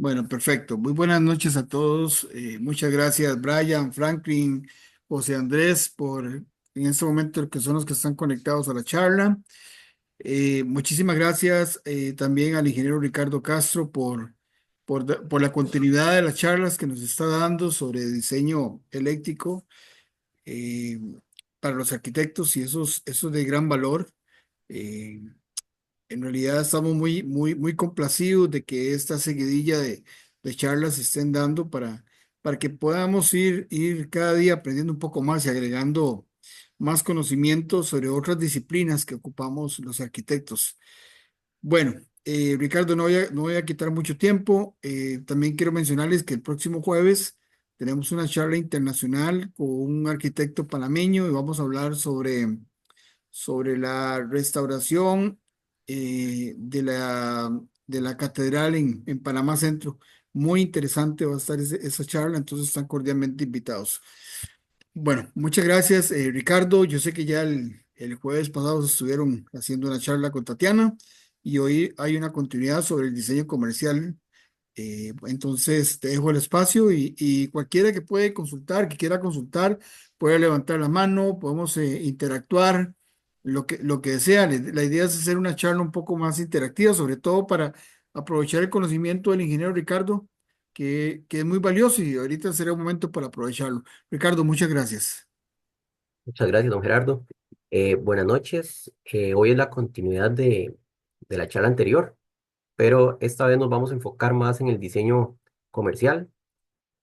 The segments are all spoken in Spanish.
Bueno, perfecto. Muy buenas noches a todos. Muchas gracias, Brian, Franklin, José Andrés, por en este momento que son los que están conectados a la charla. Muchísimas gracias también al ingeniero Ricardo Castro por la continuidad de las charlas que nos está dando sobre diseño eléctrico eh, para los arquitectos y eso es de gran valor. Eh, en realidad estamos muy complacidos de que esta seguidilla de charlas se estén dando para que podamos ir cada día aprendiendo un poco más y agregando más conocimiento sobre otras disciplinas que ocupamos los arquitectos. Bueno, Ricardo, no voy a quitar mucho tiempo. También quiero mencionarles que el próximo jueves tenemos una charla internacional con un arquitecto panameño y vamos a hablar sobre la restauración de la catedral en Panamá Centro. Muy interesante va a estar esa charla, entonces están cordialmente invitados. Bueno, muchas gracias, Ricardo. Yo sé que ya el jueves pasado estuvieron haciendo una charla con Tatiana y hoy hay una continuidad sobre el diseño comercial. Entonces te dejo el espacio y cualquiera que puede consultar, que quiera consultar, puede levantar la mano, podemos interactuar, lo que desea. La idea es hacer una charla un poco más interactiva, sobre todo para aprovechar el conocimiento del ingeniero Ricardo, que es muy valioso y ahorita será un momento para aprovecharlo. Ricardo, muchas gracias. Muchas gracias, don Gerardo. Buenas noches. Hoy es la continuidad de la charla anterior, pero esta vez nos vamos a enfocar más en el diseño comercial.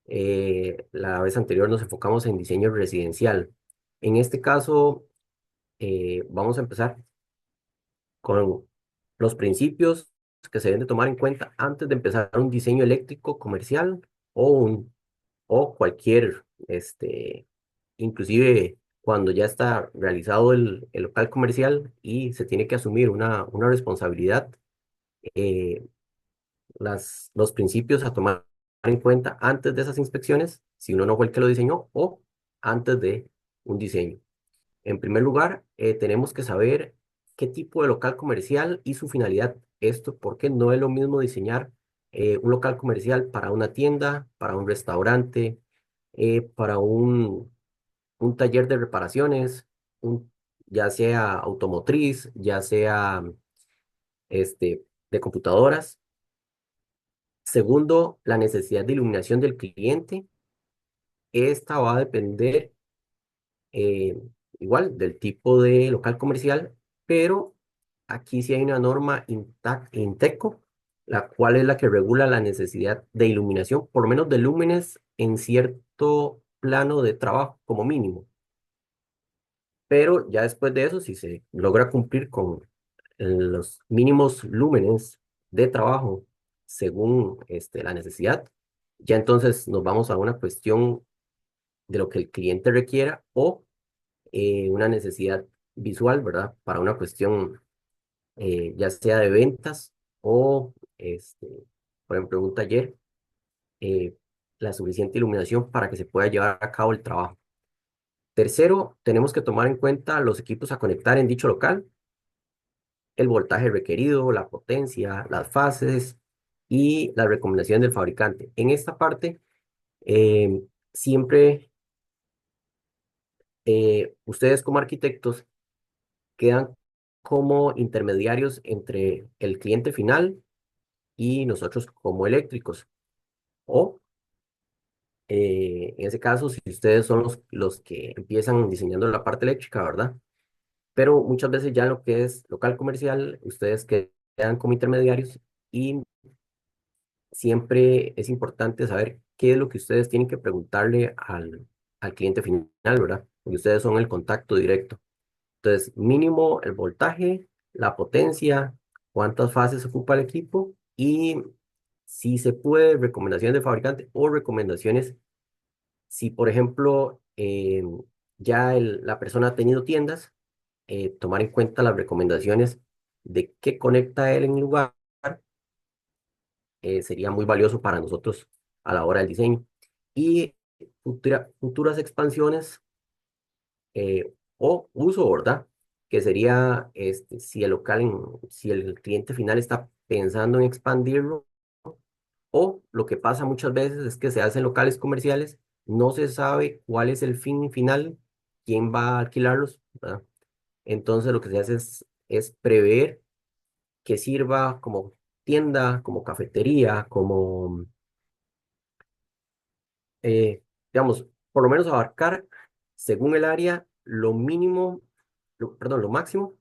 La vez anterior nos enfocamos en diseño residencial. En este caso, vamos a empezar con los principios que se deben de tomar en cuenta antes de empezar un diseño eléctrico comercial o cualquier, inclusive cuando ya está realizado el local comercial y se tiene que asumir una responsabilidad, eh, los principios a tomar en cuenta antes de esas inspecciones, si uno no fue el que lo diseñó o antes de un diseño. En primer lugar, tenemos que saber qué tipo de local comercial y su finalidad. Esto porque no es lo mismo diseñar un local comercial para una tienda, para un restaurante, para un taller de reparaciones, un, ya sea automotriz, ya sea de computadoras. Segundo, la necesidad de iluminación del cliente. Esta va a depender eh, igual del tipo de local comercial, pero aquí sí hay una norma INTECO, la cual es la que regula la necesidad de iluminación, por lo menos de lúmenes en cierto plano de trabajo como mínimo. Pero ya después de eso, si se logra cumplir con los mínimos lúmenes de trabajo según la necesidad, ya entonces nos vamos a una cuestión de lo que el cliente requiera o una necesidad visual, ¿verdad? Para una cuestión ya sea de ventas o, por ejemplo, en un taller, eh, la suficiente iluminación para que se pueda llevar a cabo el trabajo. Tercero, tenemos que tomar en cuenta los equipos a conectar en dicho local, el voltaje requerido, la potencia, las fases y las recomendaciones del fabricante. En esta parte, siempre ustedes como arquitectos quedan como intermediarios entre el cliente final y nosotros como eléctricos. O en ese caso, si ustedes son los que empiezan diseñando la parte eléctrica, ¿verdad? Pero muchas veces ya en lo que es local comercial, ustedes quedan como intermediarios y siempre es importante saber qué es lo que ustedes tienen que preguntarle al cliente final, ¿verdad? Porque ustedes son el contacto directo. Entonces, mínimo el voltaje, la potencia, cuántas fases ocupa el equipo y si se puede, recomendaciones de fabricante o recomendaciones, si por ejemplo ya la persona ha tenido tiendas, tomar en cuenta las recomendaciones de qué conecta él en el lugar, sería muy valioso para nosotros a la hora del diseño. Y futuras expansiones o uso, ¿verdad? Que sería si el local, si el cliente final está pensando en expandirlo, O lo que pasa muchas veces es que se hacen locales comerciales, no se sabe cuál es el fin final, quién va a alquilarlos, ¿verdad? Entonces lo que se hace es prever que sirva como tienda, como cafetería, como, digamos, por lo menos abarcar, según el área, lo mínimo, perdón, lo máximo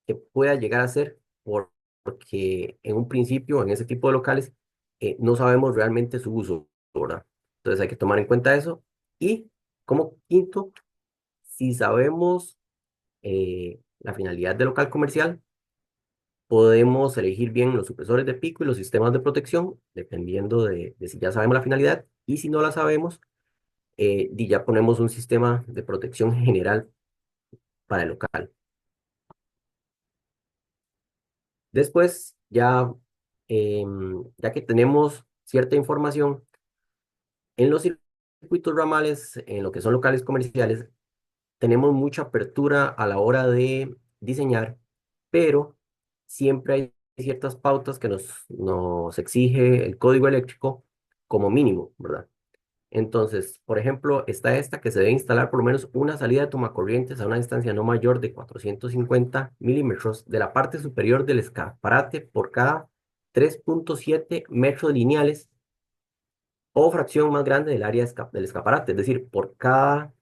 que pueda llegar a ser, porque en un principio, en ese tipo de locales, no sabemos realmente su uso, ¿verdad? Entonces hay que tomar en cuenta eso. Y como quinto, si sabemos la finalidad del local comercial, podemos elegir bien los supresores de pico y los sistemas de protección, dependiendo de si ya sabemos la finalidad. Y si no la sabemos, ya ponemos un sistema de protección general para el local. Después, ya que tenemos cierta información, en los circuitos ramales, en lo que son locales comerciales, tenemos mucha apertura a la hora de diseñar, pero siempre hay ciertas pautas que nos exige el código eléctrico como mínimo, ¿verdad? Entonces, por ejemplo, está esta que se debe instalar por lo menos una salida de tomacorrientes a una distancia no mayor de 450 milímetros de la parte superior del escaparate por cada 3,7 metros lineales o fracción más grande del área del escaparate, es decir, por cada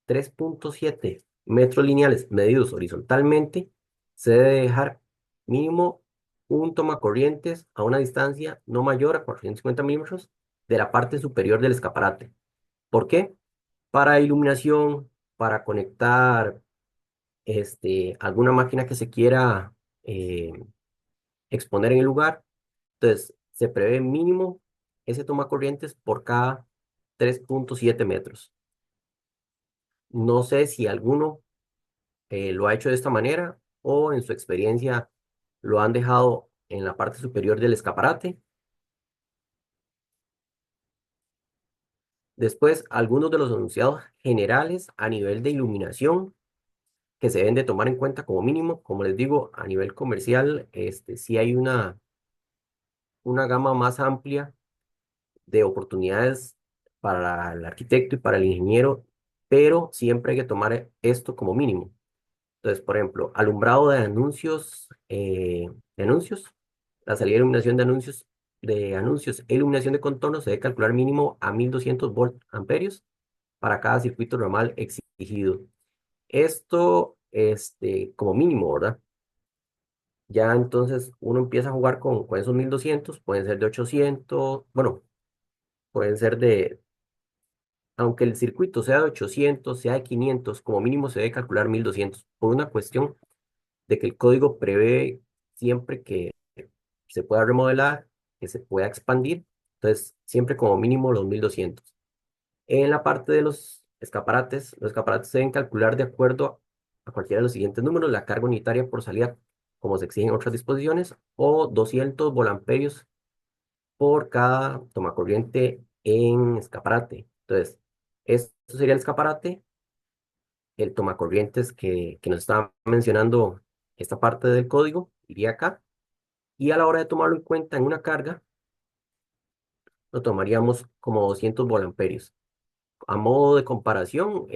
3,7 metros lineales medidos horizontalmente, se debe dejar mínimo un tomacorrientes a una distancia no mayor a 450 milímetros de la parte superior del escaparate. ¿Por qué? Para iluminación, para conectar alguna máquina que se quiera eh, exponer en el lugar. Entonces, se prevé mínimo ese toma corrientes por cada 3,7 metros. No sé si alguno lo ha hecho de esta manera o en su experiencia lo han dejado en la parte superior del escaparate. Después, algunos de los enunciados generales a nivel de iluminación que se deben de tomar en cuenta como mínimo. Como les digo, a nivel comercial, sí hay una gama más amplia de oportunidades para el arquitecto y para el ingeniero, pero siempre hay que tomar esto como mínimo. Entonces, por ejemplo, alumbrado de anuncios, la salida de iluminación de anuncios e iluminación de contorno se debe calcular mínimo a 1200 volt amperios para cada circuito ramal exigido. Esto, como mínimo, ¿verdad? Ya entonces uno empieza a jugar con esos 1200, pueden ser de 800, bueno, pueden ser aunque el circuito sea de 800, sea de 500, como mínimo se debe calcular 1200, por una cuestión de que el código prevé siempre que se pueda remodelar, que se pueda expandir, entonces siempre como mínimo los 1200. En la parte de los escaparates se deben calcular de acuerdo a cualquiera de los siguientes números, la carga unitaria por salida, como se exige en otras disposiciones, o 200 volamperios por cada tomacorriente en escaparate. Entonces, esto sería el escaparate, el tomacorrientes que nos estaba mencionando esta parte del código, iría acá, y a la hora de tomarlo en cuenta en una carga, lo tomaríamos como 200 volamperios. A modo de comparación,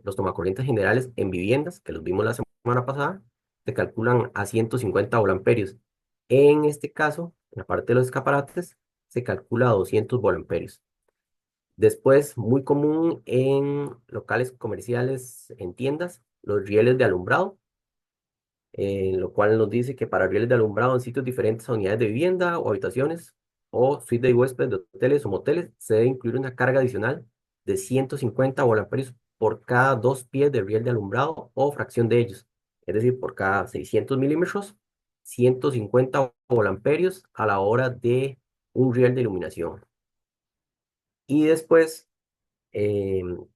los tomacorrientes generales en viviendas, que los vimos la semana pasada, se calculan a 150 volamperios. En este caso, en la parte de los escaparates, se calcula a 200 volamperios. Después, muy común en locales comerciales, en tiendas, los rieles de alumbrado, lo cual nos dice que para rieles de alumbrado en sitios diferentes a unidades de vivienda o habitaciones o suites de huéspedes de hoteles o moteles, se debe incluir una carga adicional de 150 volamperios por cada 2 pies de riel de alumbrado o fracción de ellos. Es decir, por cada 600 milímetros, 150 volamperios a la hora de un riel de iluminación. Y después,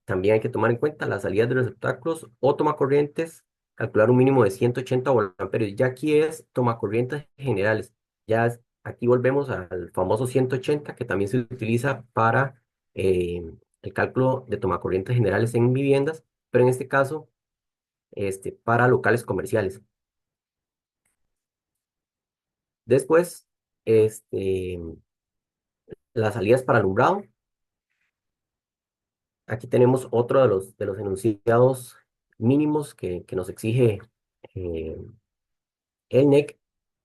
también hay que tomar en cuenta las salidas de receptáculos o tomacorrientes, calcular un mínimo de 180 volamperios. Ya aquí es tomacorrientes generales. Aquí volvemos al famoso 180 que también se utiliza para el cálculo de tomacorrientes generales en viviendas, pero en este caso, para locales comerciales. Después, Este, las salidas para alumbrado. Aquí tenemos otro de los enunciados mínimos que nos exige eh, el NEC,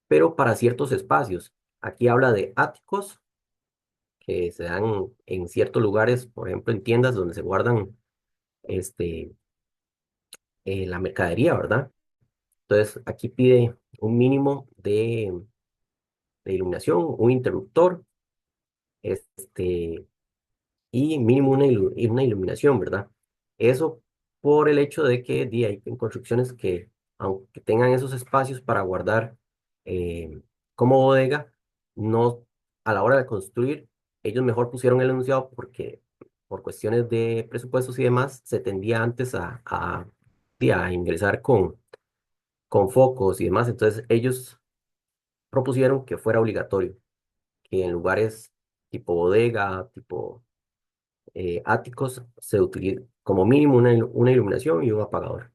pero para ciertos espacios. Aquí habla de áticos que se dan en ciertos lugares, por ejemplo, en tiendas donde se guardan este, la mercadería, ¿verdad? Entonces, aquí pide un mínimo de iluminación, un interruptor, este, y mínimo una iluminación, ¿verdad? Eso por el hecho de que hay en construcciones que, aunque tengan esos espacios para guardar como bodega, no, a la hora de construir, ellos mejor pusieron el enunciado porque por cuestiones de presupuestos y demás, se tendía antes a ingresar con focos y demás. Entonces, ellos propusieron que fuera obligatorio, que en lugares tipo bodega, tipo áticos, se utiliza como mínimo una iluminación y un apagador.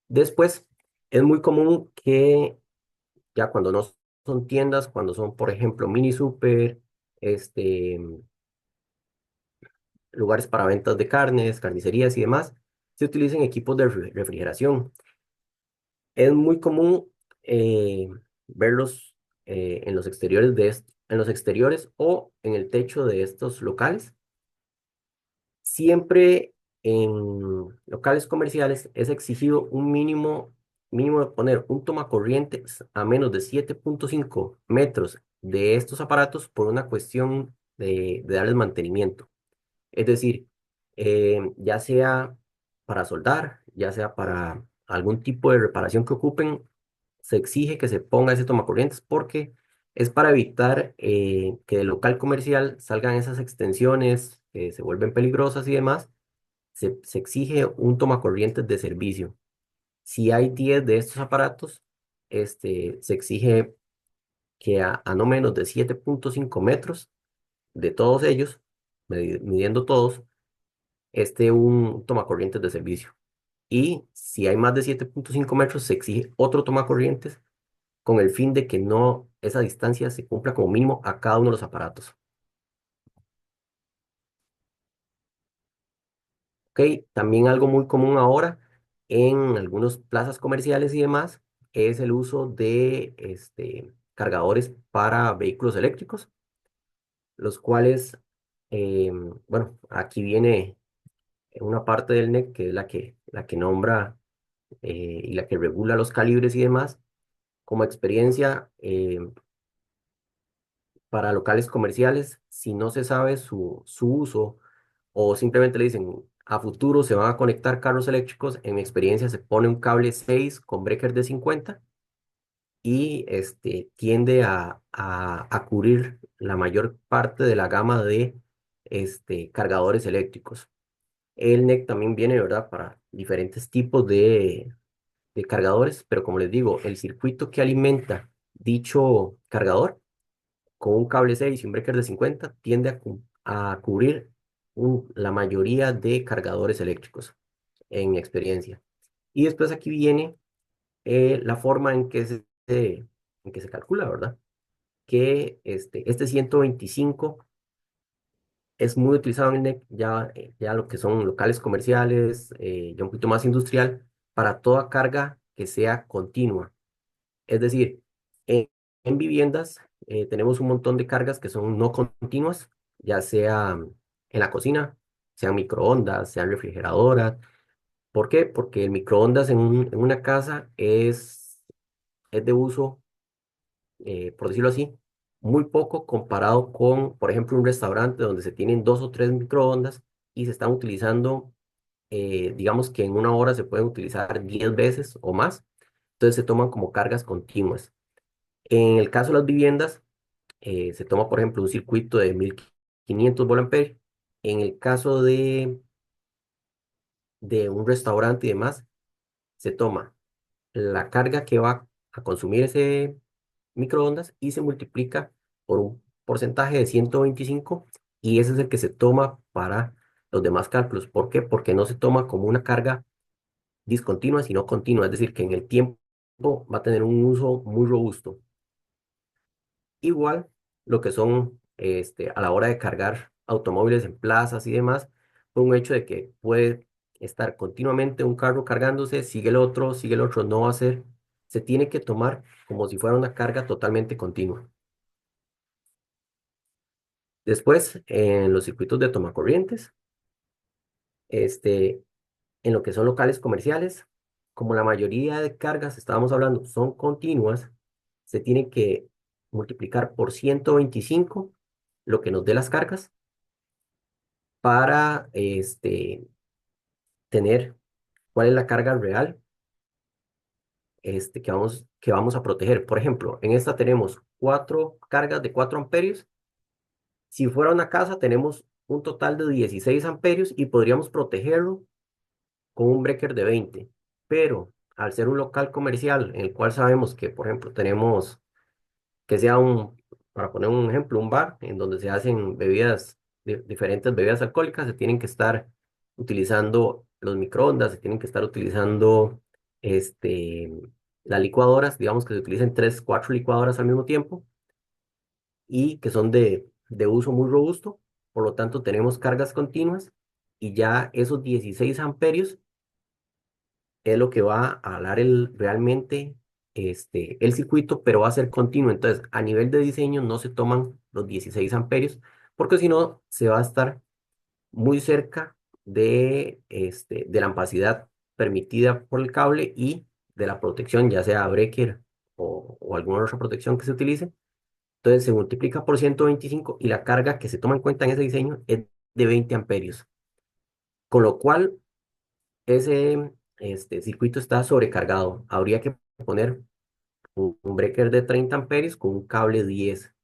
Después, es muy común que ya cuando no son tiendas, cuando son, por ejemplo, mini super, este, lugares para ventas de carnes, carnicerías y demás, se utilicen equipos de refrigeración. Es muy común verlos en los exteriores en los exteriores o en el techo de estos locales. Siempre en locales comerciales es exigido un mínimo de poner un tomacorrientes a menos de 7,5 metros de estos aparatos por una cuestión de darles mantenimiento. Es decir, ya sea para soldar, ya sea para algún tipo de reparación que ocupen, se exige que se ponga ese tomacorrientes porque es para evitar que del local comercial salgan esas extensiones que se vuelven peligrosas y demás. Se exige un tomacorrientes de servicio. Si hay 10 de estos aparatos, se exige que a no menos de 7,5 metros de todos ellos, midiendo todos, esté un tomacorrientes de servicio. Y si hay más de 7,5 metros, se exige otro tomacorrientes con el fin de que no esa distancia se cumpla como mínimo a cada uno de los aparatos. ¿Ok? También algo muy común ahora en algunas plazas comerciales y demás es el uso de cargadores para vehículos eléctricos, los cuales, bueno, aquí viene una parte del NEC que es la que nombra y la que regula los calibres y demás. Como experiencia, para locales comerciales, si no se sabe su uso o simplemente le dicen a futuro se van a conectar carros eléctricos, en mi experiencia se pone un cable 6 con breaker de 50 y tiende a cubrir la mayor parte de la gama de cargadores eléctricos. El NEC también viene, ¿verdad?, para diferentes tipos de cargadores, pero como les digo, el circuito que alimenta dicho cargador con un cable 6 y un breaker de 50 tiende a cubrir la mayoría de cargadores eléctricos, en mi experiencia. Y después aquí viene la forma en que se calcula, ¿verdad? Que este 125 es muy utilizado en el NEC, ya lo que son locales comerciales, ya un poquito más industrial, para toda carga que sea continua. Es decir, en viviendas tenemos un montón de cargas que son no continuas, ya sea en la cocina, sean microondas, sean refrigeradoras. ¿Por qué? Porque el microondas en una casa es de uso, por decirlo así, muy poco comparado con, por ejemplo, un restaurante donde se tienen dos o tres microondas y se están utilizando, digamos que en una hora se pueden utilizar 10 veces o más. Entonces se toman como cargas continuas. En el caso de las viviendas, se toma, por ejemplo, un circuito de 1,500 volt. En el caso de un restaurante y demás, se toma la carga que va a consumir ese microondas y se multiplica por un porcentaje de 125 y ese es el que se toma para los demás cálculos. ¿Por qué? Porque no se toma como una carga discontinua, sino continua, es decir, que en el tiempo va a tener un uso muy robusto. Igual lo que son a la hora de cargar automóviles en plazas y demás, por un hecho de que puede estar continuamente un carro cargándose, sigue el otro, no va a ser, se tiene que tomar como si fuera una carga totalmente continua. Después, en los circuitos de tomacorrientes, este, en lo que son locales comerciales, como la mayoría de cargas, estábamos hablando, son continuas, se tiene que multiplicar por 125 lo que nos dé las cargas para tener cuál es la carga real que vamos a proteger. Por ejemplo, en esta tenemos cuatro cargas de 4 amperios. Si fuera una casa, tenemos un total de 16 amperios y podríamos protegerlo con un breaker de 20. Pero al ser un local comercial en el cual sabemos que, por ejemplo, tenemos que sea para poner un ejemplo, un bar en donde se hacen bebidas, diferentes bebidas alcohólicas, se tienen que estar utilizando los microondas, se tienen que estar utilizando este, las licuadoras, digamos que se utilicen 3, 4 licuadoras al mismo tiempo y que son de uso muy robusto, por lo tanto tenemos cargas continuas y ya esos 16 amperios es lo que va a dar realmente el circuito, pero va a ser continuo. Entonces, a nivel de diseño no se toman los 16 amperios, porque si no, se va a estar muy cerca de la ampacidad permitida por el cable y de la protección, ya sea breaker o alguna otra protección que se utilice. Entonces, se multiplica por 125 y la carga que se toma en cuenta en ese diseño es de 20 amperios, con lo cual ese circuito está sobrecargado. Habría que poner un breaker de 30 amperios con un cable 10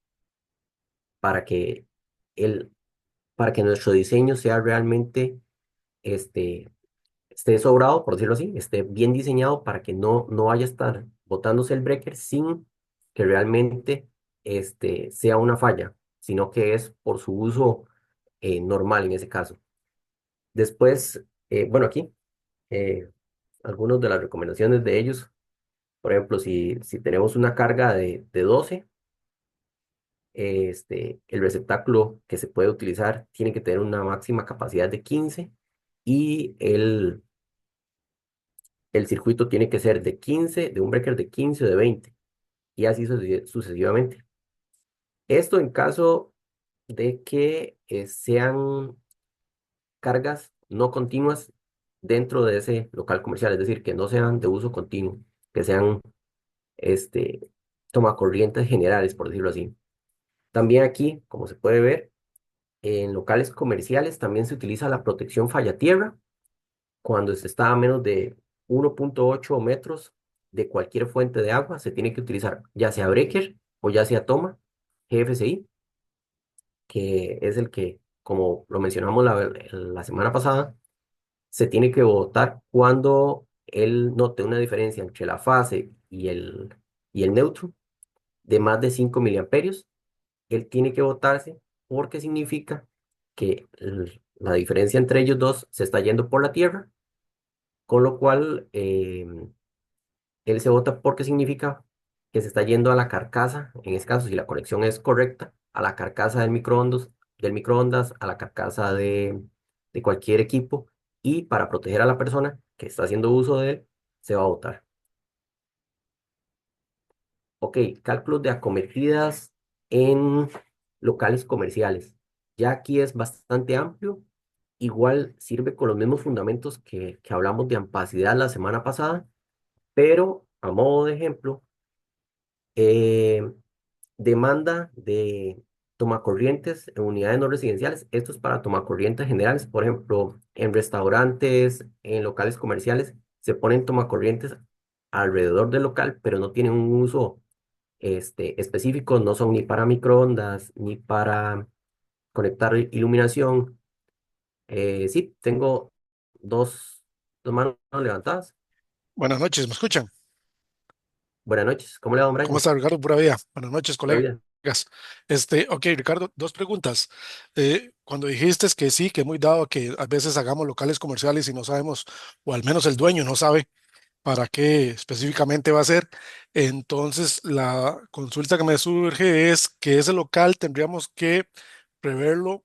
para que, el, para que nuestro diseño sea realmente, este, esté sobrado, por decirlo así, esté bien diseñado para que no vaya a estar botándose el breaker sin que realmente sea una falla, sino que es por su uso normal en ese caso. Después, bueno, aquí, eh, algunas de las recomendaciones de ellos. Por ejemplo, si tenemos una carga de 12, el receptáculo que se puede utilizar tiene que tener una máxima capacidad de 15 y el circuito tiene que ser de 15, de un breaker de 15 o de 20 y así sucesivamente. Esto en caso de que sean cargas no continuas dentro de ese local comercial, es decir, que no sean de uso continuo, que sean este, tomacorrientes generales, por decirlo así. También aquí, como se puede ver, en locales comerciales también se utiliza la protección falla tierra cuando se está a menos de 1,8 metros de cualquier fuente de agua. Se tiene que utilizar ya sea breaker o ya sea toma GFCI, que es el que, como lo mencionamos la semana pasada, se tiene que botar cuando él note una diferencia entre la fase y el neutro de más de 5 miliamperios. Él tiene que votarse porque significa que la diferencia entre ellos dos se está yendo por la Tierra, con lo cual él se vota porque significa que se está yendo a la carcasa, en este caso, si la conexión es correcta, a la carcasa del microondas, a la carcasa de cualquier equipo, y para proteger a la persona que está haciendo uso de él, se va a votar. Ok, cálculos de acometidas en locales comerciales. Ya aquí es bastante amplio. Igual sirve con los mismos fundamentos que hablamos de ampacidad la semana pasada, pero a modo de ejemplo, eh, demanda de tomacorrientes en unidades no residenciales. Esto es para tomacorrientes generales. Por ejemplo, en restaurantes, en locales comerciales, se ponen tomacorrientes alrededor del local, pero no tienen un uso específicos, no son ni para microondas, ni para conectar iluminación. Sí, tengo dos manos levantadas. Buenas noches, ¿me escuchan? Buenas noches, ¿cómo le va, don ¿Cómo Brian? está Ricardo? Pura vida. Buenas noches, ¿Pura colegas. vida? Ok, Ricardo, dos preguntas. Cuando dijiste que sí, que es muy dado que a veces hagamos locales comerciales y no sabemos, o al menos el dueño no sabe para qué específicamente va a ser. Entonces, la consulta que me surge es que ese local tendríamos que preverlo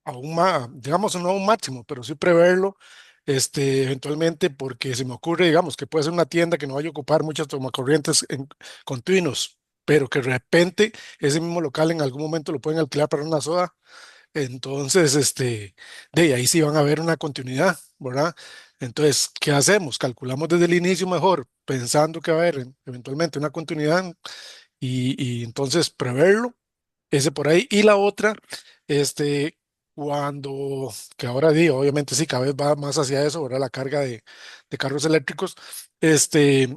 a un digamos, no a un máximo, pero sí preverlo, eventualmente, porque se me ocurre, digamos, que puede ser una tienda que no vaya a ocupar muchas tomacorrientes continuos, pero que de repente ese mismo local en algún momento lo pueden alquilar para una soda. Entonces, de ahí sí van a ver una continuidad, ¿verdad? Entonces, ¿qué hacemos? Calculamos desde el inicio mejor, pensando que va a haber eventualmente una continuidad y entonces preverlo, ese por ahí. Y la otra, este, cuando, que ahora digo, obviamente sí, cada vez va más hacia eso, ¿verdad? La carga de carros eléctricos,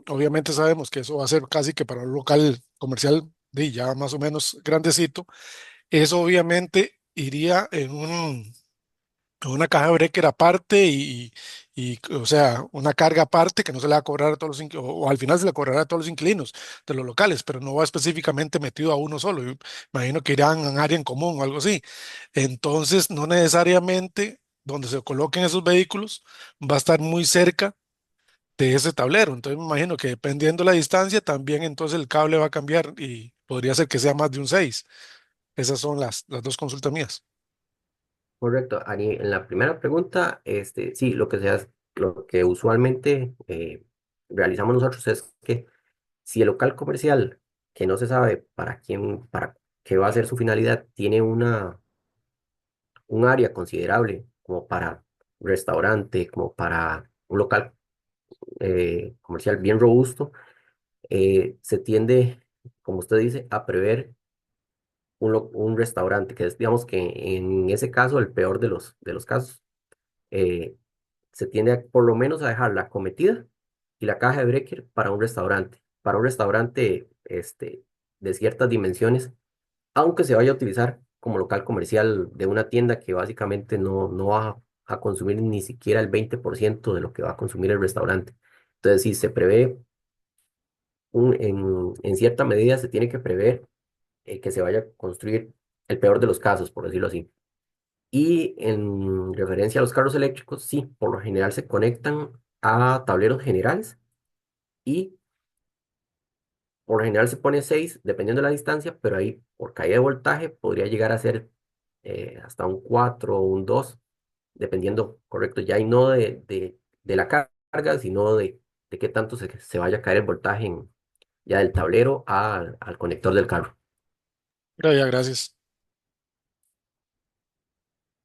obviamente sabemos que eso va a ser casi que para un local comercial, ya más o menos grandecito. Eso obviamente iría en una caja de breaker aparte o sea, una carga aparte que no se le va a cobrar a todos o al final se le cobrará a todos los inquilinos de los locales, pero no va específicamente metido a uno solo. Yo imagino que irán en área en común o algo así. Entonces, no necesariamente donde se coloquen esos vehículos va a estar muy cerca de ese tablero. Entonces, me imagino que dependiendo la distancia, también entonces el cable va a cambiar y podría ser que sea más de un 6. Esas son las dos consultas mías. Correcto. Ari, en la primera pregunta, sí, lo que usualmente realizamos nosotros es que si el local comercial, que no se sabe para qué va a ser su finalidad, tiene un área considerable como para restaurante, como para un local comercial bien robusto, se tiende, como usted dice, a prever un restaurante, que es, digamos que en ese caso, el peor de los casos. eh, Se tiende por lo menos a dejar la cometida y la caja de breaker para un restaurante. Para un restaurante de ciertas dimensiones, aunque se vaya a utilizar como local comercial de una tienda que básicamente no va a consumir ni siquiera el 20% de lo que va a consumir el restaurante. Entonces, sí, se prevé, en cierta medida se tiene que prever que se vaya a construir el peor de los casos, por decirlo así. Y en referencia a los carros eléctricos, sí, por lo general se conectan a tableros generales y por lo general se pone 6 dependiendo de la distancia, pero ahí por caída de voltaje podría llegar a ser hasta un 4 o un 2 dependiendo, correcto, ya y no de la carga, sino de qué tanto se vaya a caer el voltaje ya del tablero al conector del carro. Pero ya, gracias.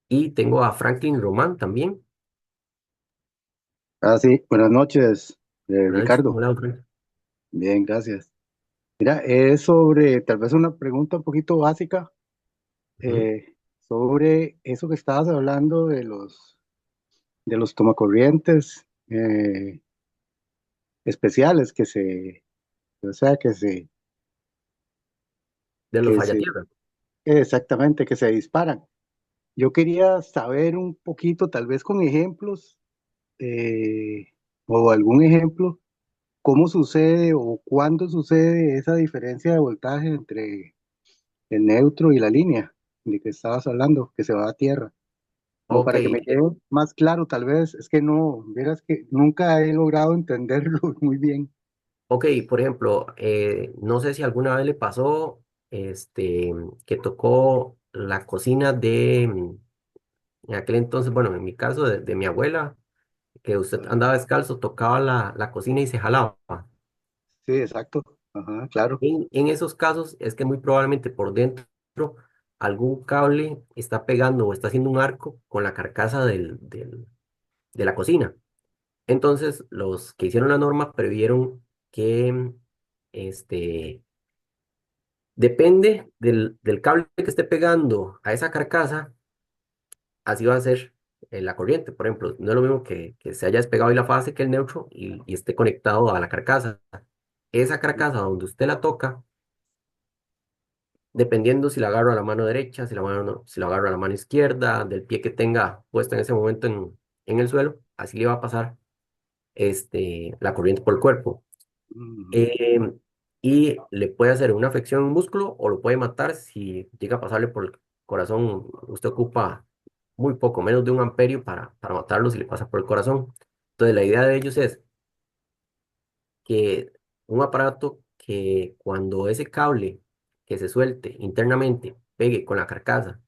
Y tengo a Franklin Román también. Ah, sí, buenas noches, Buenas noches, Ricardo. hola, Franklin. Bien, gracias. Mira, es sobre tal vez una pregunta un poquito básica, Ujú. sobre eso que estabas hablando de los tomacorrientes especiales o sea, De los que se, Fallatierra. exactamente, que se disparan. Yo quería saber un poquito, tal vez con ejemplos, eh, o algún ejemplo, cómo sucede o cuándo sucede esa diferencia de voltaje entre el neutro y la línea de que estabas hablando, que se va a tierra. Como Ok, para que me quede más claro, tal vez, es que no, verás que nunca he logrado entenderlo muy bien. ok, por ejemplo, no sé si alguna vez le pasó que tocó la cocina en aquel entonces, bueno, en mi caso, de mi abuela, que usted Ajá. andaba descalzo, tocaba la cocina y se jalaba. Sí, exacto. Ajá, claro. En esos casos es que muy probablemente por dentro algún cable está pegando o está haciendo un arco con la carcasa de la cocina. Entonces, los que hicieron la norma previeron que este, depende del cable que esté pegando a esa carcasa, así va a ser la corriente. Por ejemplo, no es lo mismo que se haya despegado y la fase que el neutro y esté conectado a la carcasa. Esa carcasa donde usted la toca, dependiendo si la agarro a la mano derecha, si la agarro a la mano izquierda, del pie que tenga puesto en ese momento en el suelo, así le va a pasar la corriente por el cuerpo. Ujú. Em, y le puede hacer una afección en un músculo o lo puede matar si llega a pasarle por el corazón. Usted ocupa muy poco, menos de un amperio para matarlo si le pasa por el corazón. Entonces, la idea de ellos es que un aparato que cuando ese cable que se suelte internamente pegue con la carcasa,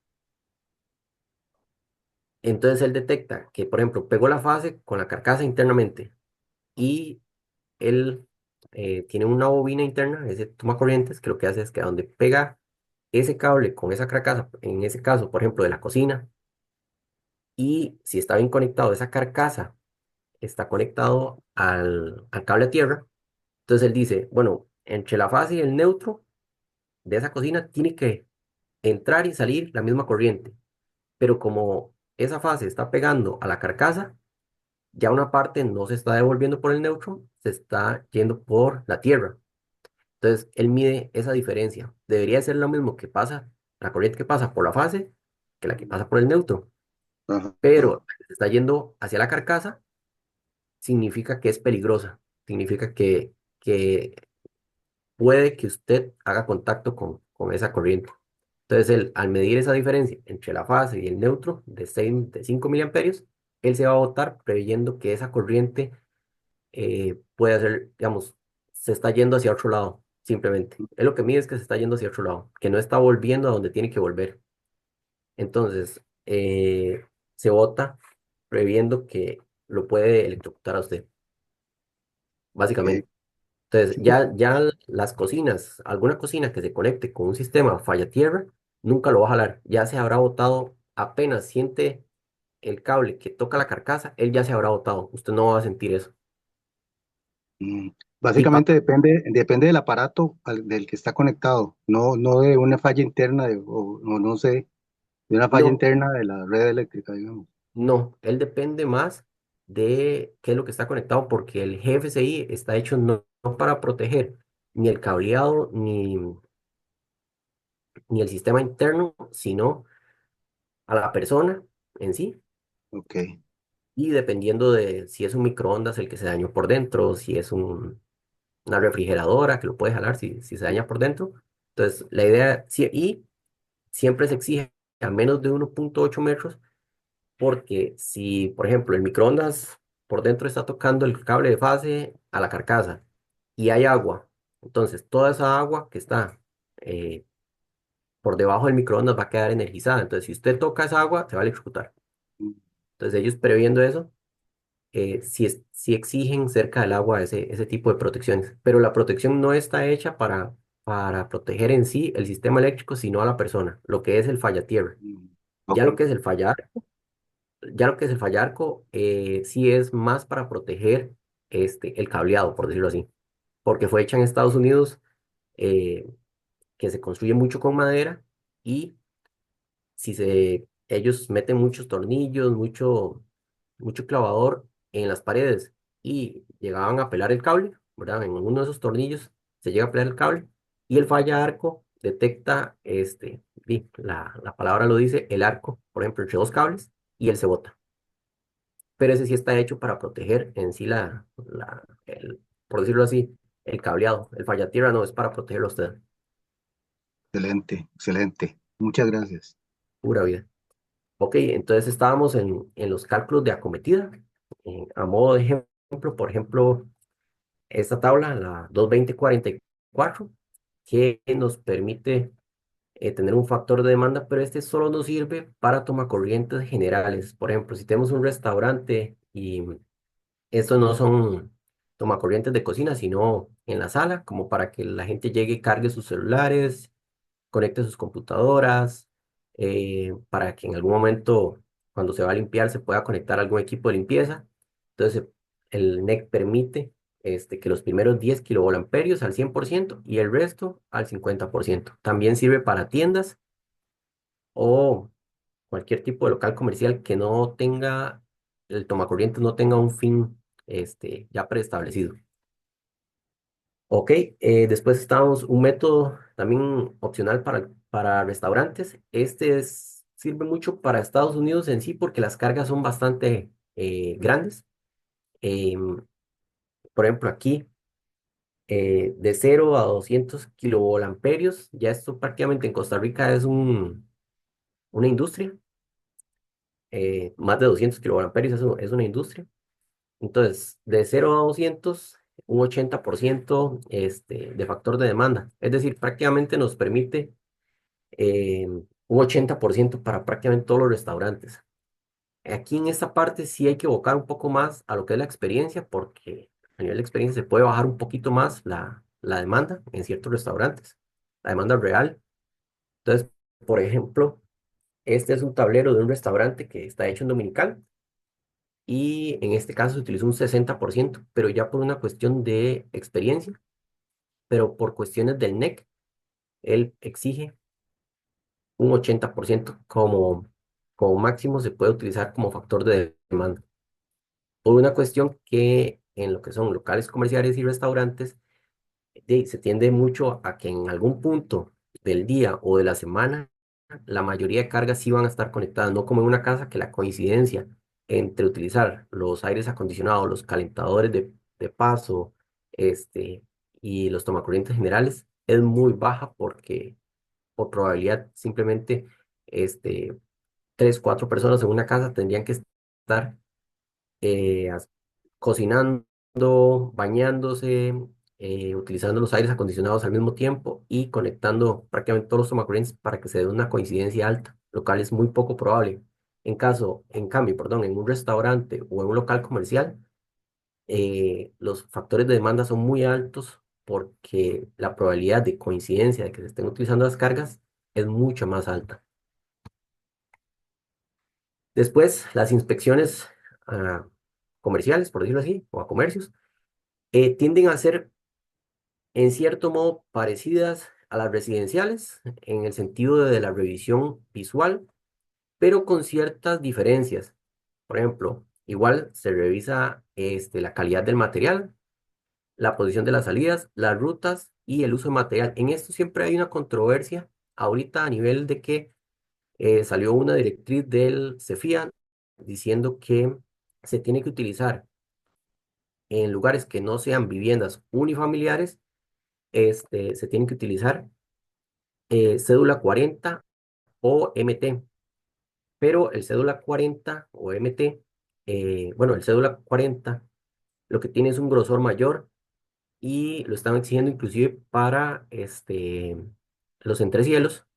entonces él detecta que, por ejemplo, pegó la fase con la carcasa internamente y él tiene una bobina interna, ese toma corrientes, que lo que hace es que donde pega ese cable con esa carcasa, en ese caso, por ejemplo, de la cocina, y si está bien conectado, esa carcasa está conectado al cable a tierra, entonces él dice, bueno, entre la fase y el neutro de esa cocina tiene que entrar y salir la misma corriente, pero como esa fase está pegando a la carcasa, ya una parte no se está devolviendo por el neutro, se está yendo por la tierra. Entonces, él mide esa diferencia. Debería ser lo mismo que pasa, la corriente que pasa por la fase, que la que pasa por el neutro. Ajá, ajá. Pero si se está yendo hacia la carcasa, significa que es peligrosa. Significa que puede que usted haga contacto con esa corriente. Entonces, él, al medir esa diferencia entre la fase y el neutro de 5 miliamperios, él se va a botar preveyendo que esa corriente puede hacer, digamos, se está yendo hacia otro lado, simplemente. Es lo que mide es que se está yendo hacia otro lado, que no está volviendo a donde tiene que volver. Entonces, se bota previendo que lo puede electrocutar a usted, Ok. básicamente. Entonces, Sí, ya las cocinas, alguna cocina que se conecte con un sistema falla tierra, nunca lo va a jalar. Ya se habrá botado, apenas siente el cable que toca la carcasa, él ya se habrá botado. Usted no va a sentir eso. mm, Sí básicamente pasa. depende del aparato del que está conectado, no de una falla interna o no sé, de una falla No, interna de la red eléctrica, digamos. no, él depende más de qué es lo que está conectado, porque el GFCI está hecho no para proteger ni el cableado ni el sistema interno, sino a la persona en sí. Ok. Y dependiendo de si es un microondas el que se dañó por dentro, si es una refrigeradora que lo puede jalar si se daña por dentro. Entonces, la idea, y siempre se exige a menos de 1,8 metros. Porque si, por ejemplo, el microondas por dentro está tocando el cable de fase a la carcasa y hay agua, entonces toda esa agua que está eh, por debajo del microondas va a quedar energizada. Entonces, si usted toca esa agua, se va a electrocutar. Mm, Entonces, ellos previendo eso, sí exigen cerca del agua ese tipo de protecciones. Pero la protección no está hecha para proteger en sí el sistema eléctrico, sino a la persona, lo que es el falla tierra. mm, Ya ok. lo que es el fallar Ya lo que es el fallarco, sí es más para proteger el cableado, por decirlo así, porque fue hecha en Estados Unidos, eh, que se construye mucho con madera y ellos meten muchos tornillos, mucho clavador en las paredes y llegaban a pelar el cable, ¿verdad? En uno de esos tornillos se llega a pelar el cable y el falla arco detecta, la palabra lo dice, el arco, por ejemplo, entre dos cables y él se bota, pero ese sí está hecho para proteger en sí por decirlo así, el cableado. El fallatierra no es para protegerlo a usted, Excelente, excelente. Muchas gracias. pura vida. Ok, entonces estábamos en los cálculos de acometida. A modo de ejemplo, por ejemplo, esta tabla, la 220/44, que nos permite tener un factor de demanda, pero este solo nos sirve para tomacorrientes generales. Por ejemplo, si tenemos un restaurante y estos no son tomacorrientes de cocina, sino en la sala, como para que la gente llegue y cargue sus celulares, conecte sus computadoras, para que en algún momento, cuando se va a limpiar, se pueda conectar algún equipo de limpieza. Entonces, el NEC permite que los primeros 10 kilovolamperios al 100% y el resto al 50%. También sirve para tiendas o cualquier tipo de local comercial que no tenga, el tomacorriente no tenga un fin ya preestablecido. Ok, después estábamos un método también opcional para restaurantes. Sirve mucho para Estados Unidos en sí porque las cargas son bastante grandes. Em, por ejemplo, aquí de 0 a 200 kilovolamperios, ya esto prácticamente en Costa Rica es una industria. Más de 200 kilovolamperios es una industria. Entonces, de 0 a 200, un 80% de factor de demanda. Es decir, prácticamente nos permite un 80% para prácticamente todos los restaurantes. Aquí en esta parte sí hay que evocar un poco más a lo que es la experiencia, porque a nivel de experiencia se puede bajar un poquito más la demanda en ciertos restaurantes, la demanda real. Entonces, por ejemplo, este es un tablero de un restaurante que está hecho en Dominical y en este caso se utilizó un 60%, pero ya por una cuestión de experiencia, pero por cuestiones del NEC, él exige un 80% como máximo se puede utilizar como factor de demanda. Por una cuestión que en lo que son locales comerciales y restaurantes, se tiende mucho a que en algún punto del día o de la semana, la mayoría de cargas sí van a estar conectadas, no como en una casa que la coincidencia entre utilizar los aires acondicionados, los calentadores de paso, este, y los tomacorrientes generales es muy baja porque por probabilidad simplemente este, tres, cuatro personas en una casa tendrían que estar cocinando, bañándose, utilizando los aires acondicionados al mismo tiempo y conectando prácticamente todos los tomacorrientes para que se dé una coincidencia alta, lo cual es muy poco probable. En cambio, perdón, en un restaurante o en un local comercial, los factores de demanda son muy altos porque la probabilidad de coincidencia de que se estén utilizando las cargas es mucho más alta. Después, las inspecciones ah, comerciales, por decirlo así, o a comercios, tienden a ser en cierto modo parecidas a las residenciales en el sentido de la revisión visual, pero con ciertas diferencias. Por ejemplo, igual se revisa la calidad del material, la posición de las salidas, las rutas y el uso de material. En esto siempre hay una controversia ahorita a nivel de que salió una directriz del CEFIA diciendo que se tiene que utilizar en lugares que no sean viviendas unifamiliares, se tiene que utilizar cédula 40 o MT, pero el cédula 40 o MT, bueno, el cédula 40 lo que tiene es un grosor mayor y lo están exigiendo inclusive para los entrecielos,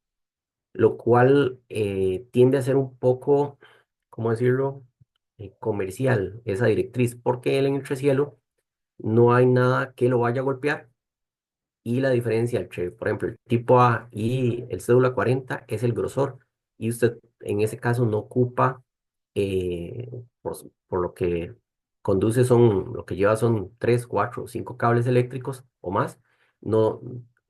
lo cual tiende a ser un poco, ¿cómo decirlo? Comercial esa directriz, porque en el entrecielo no hay nada que lo vaya a golpear. Y la diferencia entre, por ejemplo, el tipo A y el cédula 40 es el grosor. Y usted en ese caso no ocupa, eh, por lo que conduce lo que lleva son 3 4 5 cables eléctricos o más. No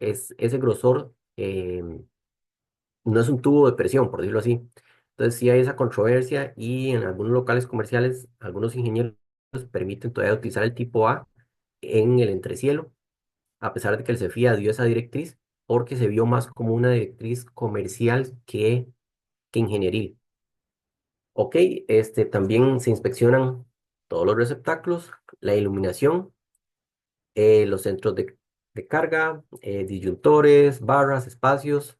es ese grosor, no es un tubo de presión, por decirlo así. Entonces sí hay esa controversia y en algunos locales comerciales, algunos ingenieros permiten todavía utilizar el tipo A en el entrecielo a pesar de que el CEFIA dio esa directriz, porque se vio más como una directriz comercial que ingenieril. Ok, también se inspeccionan todos los receptáculos, la iluminación, los centros de carga, disyuntores, barras, espacios.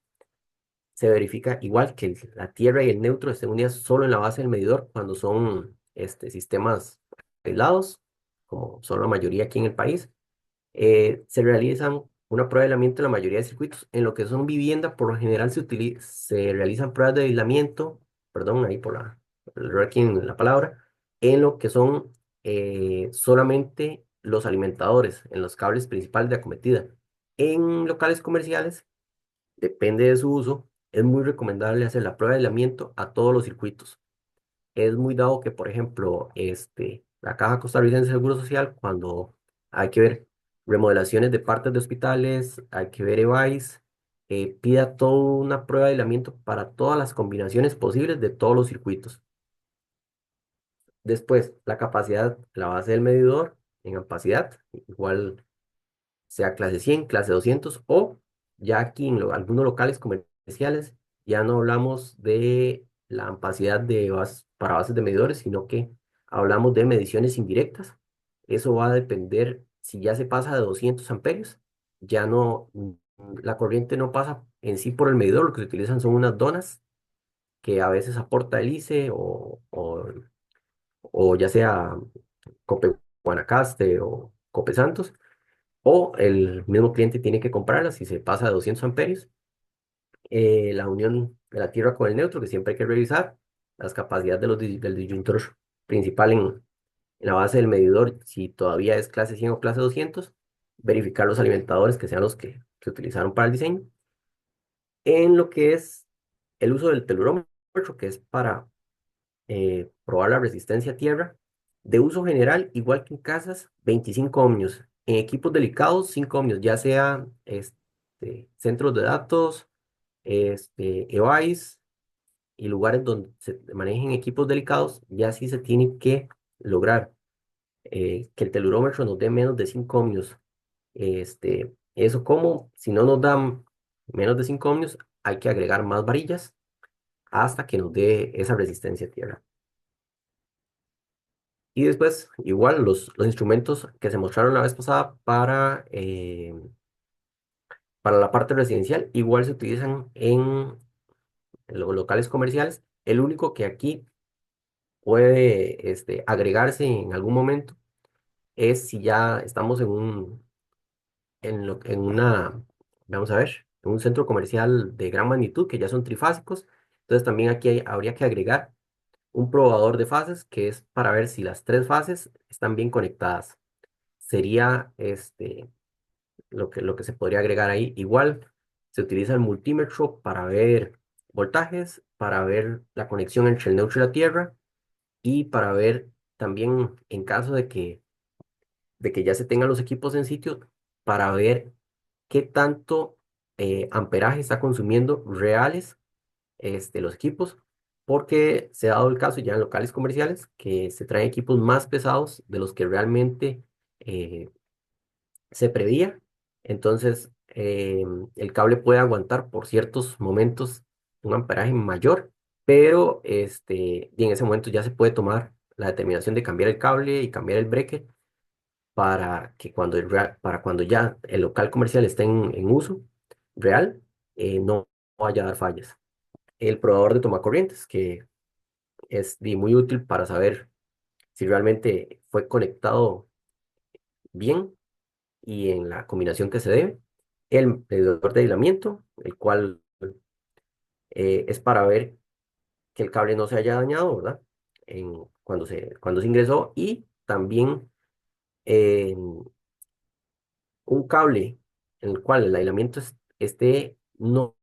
Se verifica igual que la tierra y el neutro estén unidas solo en la base del medidor cuando son sistemas aislados, como son la mayoría aquí en el país. Se realizan una prueba de aislamiento en la mayoría de circuitos. En lo que son vivienda, por lo general se realizan pruebas de aislamiento, perdón, ahí por el error aquí en la palabra, en lo que son solamente los alimentadores, en los cables principales de acometida. En locales comerciales, depende de su uso, es muy recomendable hacer la prueba de aislamiento a todos los circuitos. Es muy dado que, por ejemplo, la Caja Costarricense de Seguro Social, cuando hay que ver remodelaciones de partes de hospitales, hay que ver EVAIS, pida toda una prueba de aislamiento para todas las combinaciones posibles de todos los circuitos. Después, la capacidad, la base del medidor en capacidad, igual sea clase 100, clase 200 o ya aquí en algunos locales comerciales ya no hablamos de la capacidad para bases de medidores, sino que hablamos de mediciones indirectas. Eso va a depender si ya se pasa de 200 amperios, ya no, la corriente no pasa en sí por el medidor, lo que se utilizan son unas donas que a veces aporta el ICE o ya sea Cope Guanacaste Copesantos, o el mismo cliente tiene que comprarla si se pasa de 200 amperios. La unión de la tierra con el neutro, que siempre hay que revisar las capacidades del disyuntor principal en la base del medidor, si todavía es clase 100 o clase 200, verificar los alimentadores que sean los que se utilizaron para el diseño. En lo que es el uso del telurómetro, que es para probar la resistencia a tierra, de uso general, igual que en casas, 25 ohmios. En equipos delicados, 5 ohmios, ya sea centros de datos, EVAIS y lugares donde se manejen equipos delicados, ya sí se tiene que lograr que el telurómetro nos dé menos de 5 ohmios. Eso como, si no nos dan menos de 5 ohmios, hay que agregar más varillas hasta que nos dé esa resistencia a tierra. Y después, igual, los instrumentos que se mostraron la vez pasada para la parte residencial, igual se utilizan en los locales comerciales. El único que aquí puede agregarse en algún momento es si ya estamos en una, vamos a ver, en un centro comercial de gran magnitud, que ya son trifásicos. Entonces también aquí habría que agregar un probador de fases, que es para ver si las tres fases están bien conectadas. Sería lo que se podría agregar ahí. Igual se utiliza el multímetro para ver voltajes, para ver la conexión entre el neutro y la tierra, y para ver también, en caso de que ya se tengan los equipos en sitio, para ver qué tanto amperaje está consumiendo reales los equipos, porque se ha dado el caso ya en locales comerciales que se traen equipos más pesados de los que realmente eh, se preveía. Entonces, el cable puede aguantar por ciertos momentos un amperaje mayor, pero y en ese momento ya se puede tomar la determinación de cambiar el cable y cambiar el breaker para que para cuando ya el local comercial esté en uso real, no vaya a dar fallas. El probador de tomacorrientes, que es muy útil para saber si realmente fue conectado bien y en la combinación que se debe. El medidor de aislamiento, el cual es para ver que el cable no se haya dañado, ¿verdad? Cuando se ingresó, y también un cable en el cual el aislamiento no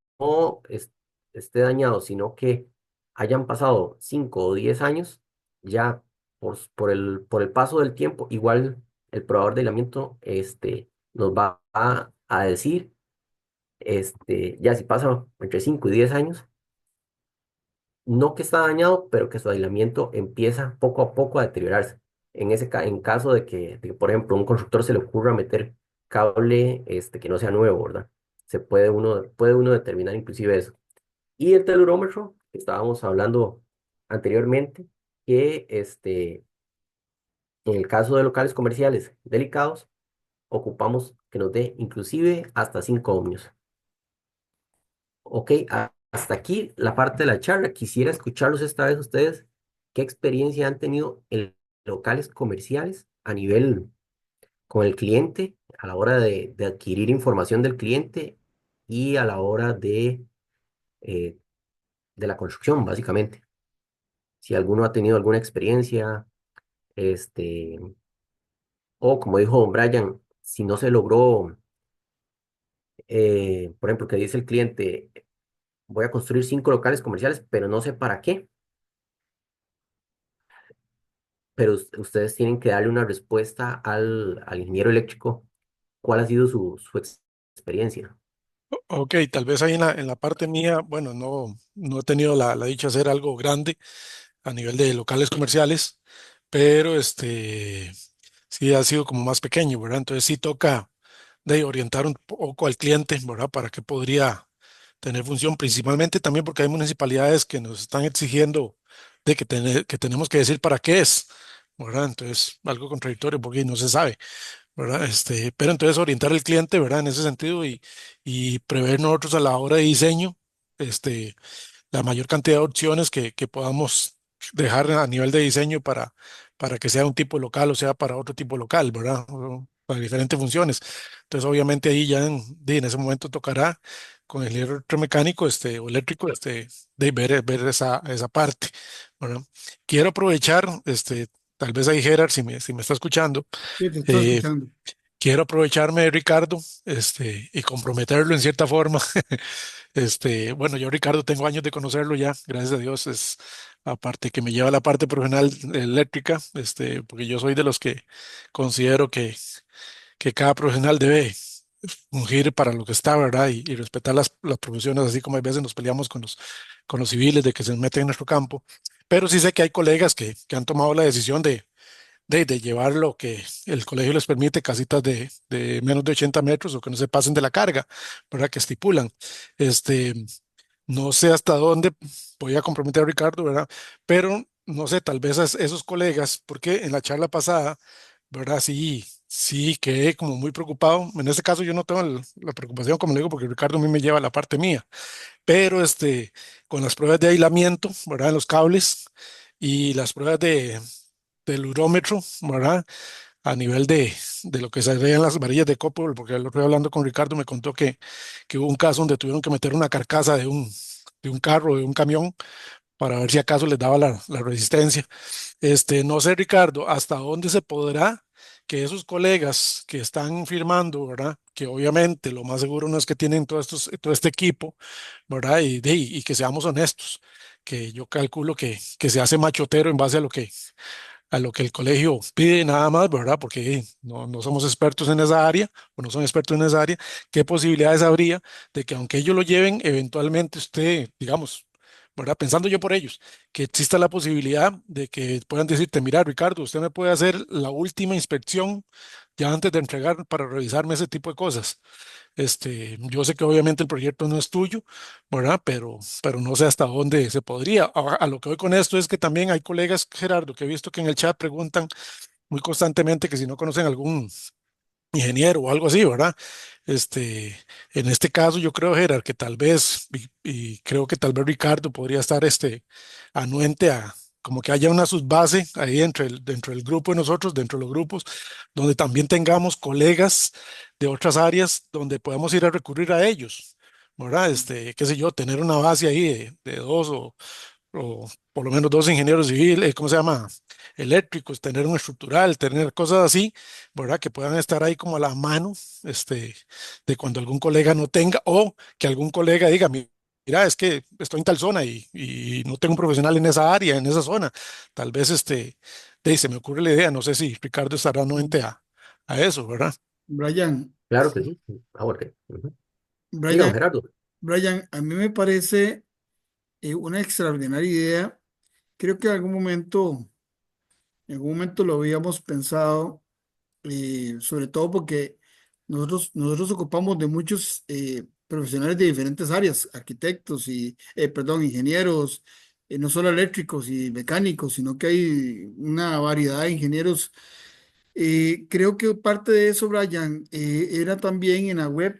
esté dañado, sino que hayan pasado 5 o 10 años, ya por el paso del tiempo, igual el probador de aislamiento nos va a decir, ya si pasa entre 5 y 10 años, no que está dañado, pero que su aislamiento empieza poco a poco a deteriorarse. En caso de que, por ejemplo, a un constructor se le ocurra meter cable que no sea nuevo, ¿verdad? Puede uno determinar inclusive eso. Y el telurómetro, que estábamos hablando anteriormente, que en el caso de locales comerciales delicados, ocupamos que nos dé inclusive hasta 5 ohmios. Ok, hasta aquí la parte de la charla. Quisiera escucharlos esta vez ustedes, qué experiencia han tenido en locales comerciales a nivel con el cliente, a la hora de adquirir información del cliente y a la hora eh, de la construcción, básicamente. Si alguno ha tenido alguna experiencia, este, o como dijo don Brian, si no se logró, por ejemplo, que dice el cliente, voy a construir 5 locales comerciales, pero no sé para qué. Pero ustedes tienen que darle una respuesta al ingeniero eléctrico. ¿Cuál ha sido su experiencia? Ok, tal vez ahí en la parte mía, bueno, no he tenido la dicha de hacer algo grande a nivel de locales comerciales, pero sí ha sido como más pequeño, ¿verdad? Entonces sí toca de orientar un poco al cliente, ¿verdad? Para que podría tener función, principalmente también porque hay municipalidades que nos están exigiendo de que tenemos que decir para qué es, ¿verdad? Entonces, algo contradictorio porque no se sabe, ¿verdad? Pero entonces orientar al cliente, ¿verdad? En ese sentido y prever nosotros a la hora de diseño, este, la mayor cantidad de opciones que podamos dejar a nivel de diseño para que sea un tipo local o sea para otro tipo local, ¿verdad? para diferentes funciones. Entonces, obviamente ahí ya en ese momento tocará con el ingeniero electromecánico o eléctrico de ver esa parte, ¿verdad? Quiero aprovechar, tal vez ahí Gerard, si me está escuchando, Sí, te estoy eh, escuchando. quiero aprovecharme de Ricardo, y comprometerlo en cierta forma. Bueno, yo Ricardo tengo años de conocerlo ya, gracias a Dios, es aparte que me lleva a la parte profesional eléctrica, porque yo soy de los que considero que cada profesional debe fungir para lo que está, ¿verdad? Y respetar las profesiones, así como a veces nos peleamos con los civiles de que se meten en nuestro campo. Pero sí sé que hay colegas que han tomado la decisión de llevar lo que el colegio les permite, casitas de menos de 80 metros o que no se pasen de la carga, ¿verdad? Que estipulan. Este, no sé hasta dónde voy a comprometer a Ricardo, ¿verdad? Pero no sé, tal vez esos colegas, porque en la charla pasada, ¿verdad? Sí, sí, quedé como muy preocupado. En este caso yo no tengo la preocupación, como le digo, porque Ricardo a mí me lleva la parte mía, pero con las pruebas de aislamiento, ¿verdad? En los cables y las pruebas del urómetro, ¿verdad? A nivel de lo que se ve en las varillas de copper, porque el otro día hablando con Ricardo me contó que hubo un caso donde tuvieron que meter una carcasa de un carro, de un camión, para ver si acaso les daba la resistencia. No sé, Ricardo, hasta dónde se podrá que esos colegas que están firmando, ¿verdad? Que obviamente lo más seguro no es que tienen todo este equipo, ¿verdad? Y que seamos honestos, que yo calculo que se hace machotero en base a lo que el colegio pide nada más, ¿verdad? Porque no somos expertos en esa área o no son expertos en esa área. ¿Qué posibilidades habría de que aunque ellos lo lleven, eventualmente usted, digamos, ¿verdad? Pensando yo por ellos, que exista la posibilidad de que puedan decirte, mira, Ricardo, usted me puede hacer la última inspección ya antes de entregar para revisarme ese tipo de cosas. Yo sé que obviamente el proyecto no es tuyo, ¿verdad? Pero no sé hasta dónde se podría. A lo que voy con esto es que también hay colegas, Gerardo, que he visto que en el chat preguntan muy constantemente que si no conocen algún ingeniero o algo así, ¿verdad? Este, en este caso yo creo, Gerard, que tal vez, y creo que tal vez Ricardo podría estar anuente a como que haya una subbase ahí dentro del grupo de nosotros, dentro de los grupos, donde también tengamos colegas de otras áreas donde podamos ir a recurrir a ellos, ¿verdad? Qué sé yo, tener una base ahí de dos o por lo menos dos ingenieros civiles, ¿cómo se llama? Eléctricos, tener un estructural, tener cosas así, ¿verdad? Que puedan estar ahí como a la mano, de cuando algún colega no tenga o que algún colega diga, mira, es que estoy en tal zona y no tengo un profesional en esa área, en esa zona. Tal vez, se me ocurre la idea, no sé si Ricardo estará anuente a eso, ¿verdad? Brian, Claro que sí. Ah, porque, Brian, dígame, Gerardo. Brian, a mí me parece una extraordinaria idea. Creo que en algún momento lo habíamos pensado, sobre todo porque nosotros ocupamos de muchos profesionales de diferentes áreas, arquitectos perdón, ingenieros, no solo eléctricos y mecánicos, sino que hay una variedad de ingenieros. Creo que parte de eso, Brian, era también en la web.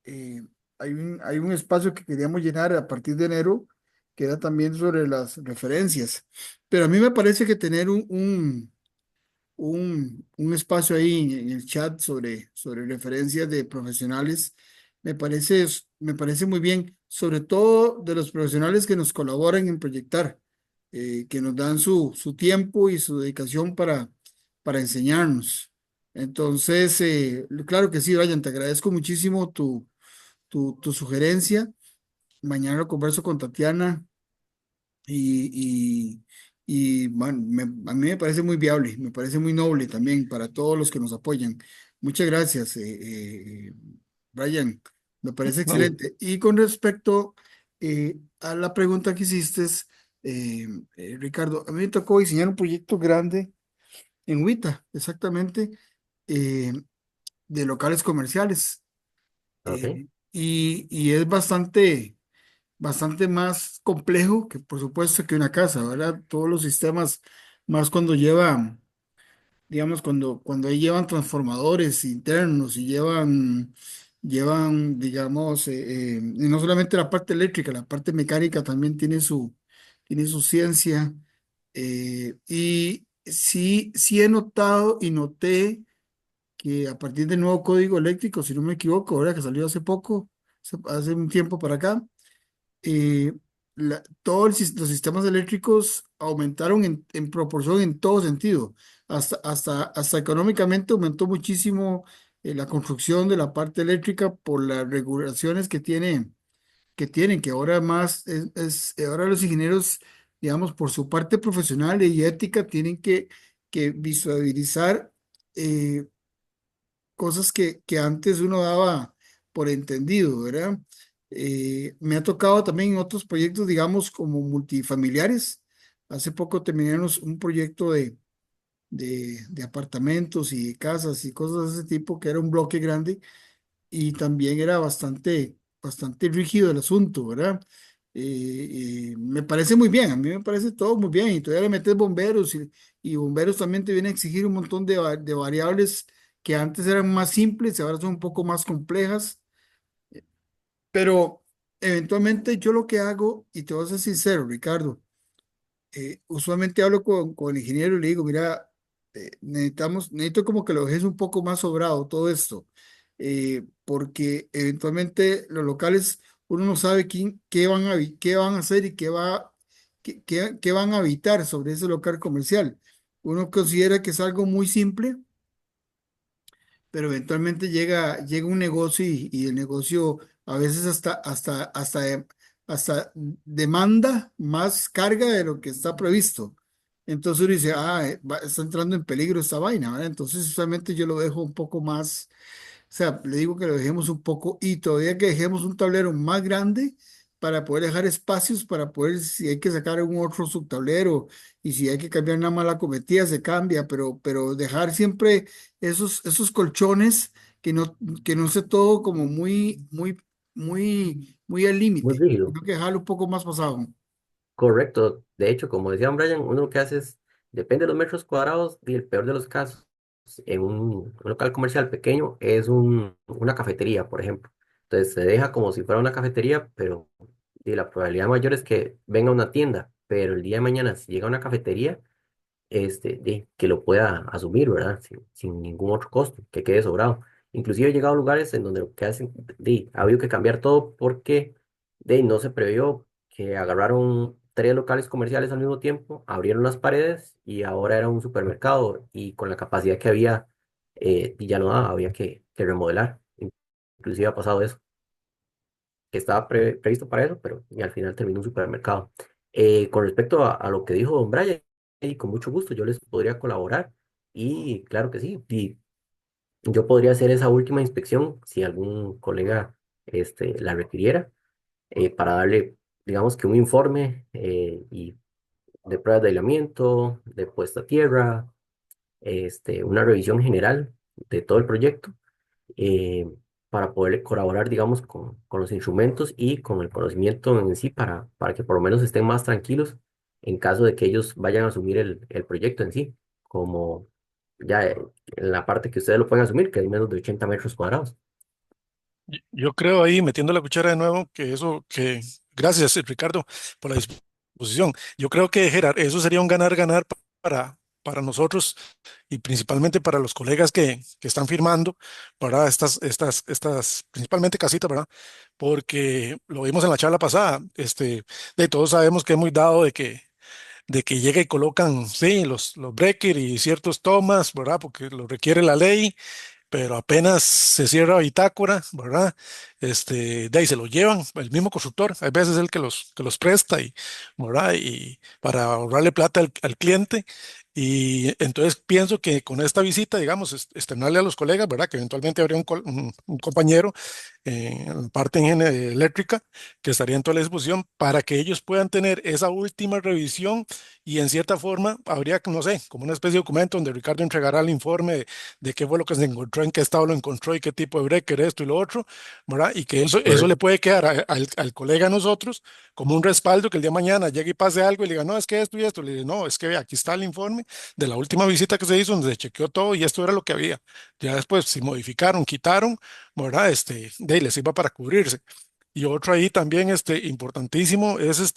Hay un espacio que queríamos llenar a partir de enero, que era también sobre las referencias. Pero a mí me parece que tener un espacio ahí en el chat sobre referencias de profesionales me parece muy bien, sobre todo de los profesionales que nos colaboran en proyectar, que nos dan su tiempo y su dedicación para enseñarnos. Entonces, claro que sí, Ryan, te agradezco muchísimo tu sugerencia. Mañana lo converso con Tatiana y, man, a mí me parece muy viable, me parece muy noble también para todos los que nos apoyan. Muchas gracias, Brian, me parece No, excelente. Y con respecto a la pregunta que hiciste, Ricardo, a mí me tocó diseñar un proyecto grande en Huita, exactamente, eh, de locales comerciales. Ok. Y es bastante más complejo que por supuesto que una casa, ¿verdad? Todos los sistemas, más cuando digamos, cuando ahí llevan transformadores internos y digamos, y no solamente la parte eléctrica, la parte mecánica también tiene su ciencia. Y sí he notado y noté que a partir del nuevo código eléctrico, si no me equivoco, ahora que salió hace poco, hace un tiempo para acá, eh, todos los sistemas eléctricos aumentaron en proporción en todo sentido. Hasta económicamente aumentó muchísimo la construcción de la parte eléctrica por las regulaciones que ahora más ahora los ingenieros, digamos, por su parte profesional y ética, tienen que visualizar eh, cosas que antes uno daba por entendido, ¿verdad? Me ha tocado también en otros proyectos, digamos, como multifamiliares. Hace poco terminamos un proyecto de apartamentos y casas y cosas de ese tipo, que era un bloque grande y también era bastante rígido el asunto, ¿verdad? Me parece muy bien, a mí me parece todo muy bien, y todavía le metes bomberos y bomberos también te vienen a exigir un montón de variables que antes eran más simples y ahora son un poco más complejas, pero eventualmente yo lo que hago, y te voy a ser sincero, Ricardo, usualmente hablo con el ingeniero y le digo, mira, necesito como que lo dejes un poco más sobrado todo esto, porque eventualmente los locales, uno no sabe qué van a hacer y qué van a habitar sobre ese local comercial. Uno considera que es algo muy simple, pero eventualmente llega un negocio y el negocio a veces hasta demanda más carga de lo que está previsto. Entonces uno dice, está entrando en peligro esta vaina, ¿verdad? Entonces usualmente yo lo dejo un poco más, o sea, le digo que lo dejemos un poco y todavía que dejemos un tablero más grande para poder dejar espacios para poder, si hay que sacar un otro subtablero y si hay que cambiar nada más la cometida, se cambia, pero dejar siempre esos colchones que no sea todo como muy al Muy límite, rígido. sino que dejarlo un poco más pasado. Correcto. De hecho, como decía Brian, uno lo que hace es, depende de los metros cuadrados, y el peor de los casos, en un local comercial pequeño, es una cafetería, por ejemplo. Entonces se deja como si fuera una cafetería, pero la probabilidad mayor es que venga una tienda, pero el día de mañana, si llega una cafetería, que lo pueda asumir, ¿verdad? Sin ningún otro costo, que quede sobrado. Inclusive he llegado a lugares en donde lo que hacen, ha habido que cambiar todo porque no se previó que agarraron tres locales comerciales al mismo tiempo, abrieron las paredes y ahora era un supermercado y con la capacidad que había, y ya no daba, había que remodelar. Inclusive ha pasado eso, que estaba previsto para eso, pero y al final terminó un supermercado. Con respecto a lo que dijo don Brian, y con mucho gusto yo les podría colaborar y claro que sí, y yo podría hacer esa última inspección si algún colega la requiriera, para darle, digamos que un informe, y de pruebas de aislamiento, de puesta a tierra, una revisión general de todo el proyecto, eh, para poder colaborar, digamos, con los instrumentos y con el conocimiento en sí para que por lo menos estén más tranquilos en caso de que ellos vayan a asumir el proyecto en sí, como ya, en la parte que ustedes lo pueden asumir, que es menos de 80 metros cuadrados. Yo creo ahí, metiendo la cuchara de nuevo, gracias, Ricardo, por la disposición. Yo creo que eso sería un ganar-ganar para nosotros y principalmente para los colegas que están firmando, para principalmente casitas, ¿verdad? Porque lo vimos en la charla pasada, de todos sabemos que es muy dado de que llega y colocan, sí, los breaker y ciertos tomas, ¿verdad? Porque lo requiere la ley, pero apenas se cierra bitácora, ¿verdad? De ahí se lo llevan, el mismo constructor, hay veces el que los presta, ¿verdad? Y para ahorrarle plata al cliente. Y entonces pienso que con esta visita, digamos, externarle a los colegas, ¿verdad? Que eventualmente habría un compañero en la parte de ingeniería eléctrica que estaría en toda la disposición para que ellos puedan tener esa última revisión y en cierta forma habría, no sé, como una especie de documento donde Ricardo entregará el informe de qué fue lo que se encontró, en qué estado lo encontró y qué tipo de breaker, esto y lo otro, ¿verdad? Y que eso le Correcto. puede quedar al colega a nosotros como un respaldo que el día de mañana llegue y pase algo y le diga, no, es que esto y esto. Le dice, no, es que ve, aquí está el informe de la última visita que se hizo, donde se chequeó todo y esto era lo que había. Ya después, si modificaron, quitaron, ¿verdad? De ahí les sirva para cubrirse. Y otro ahí también importantísimo es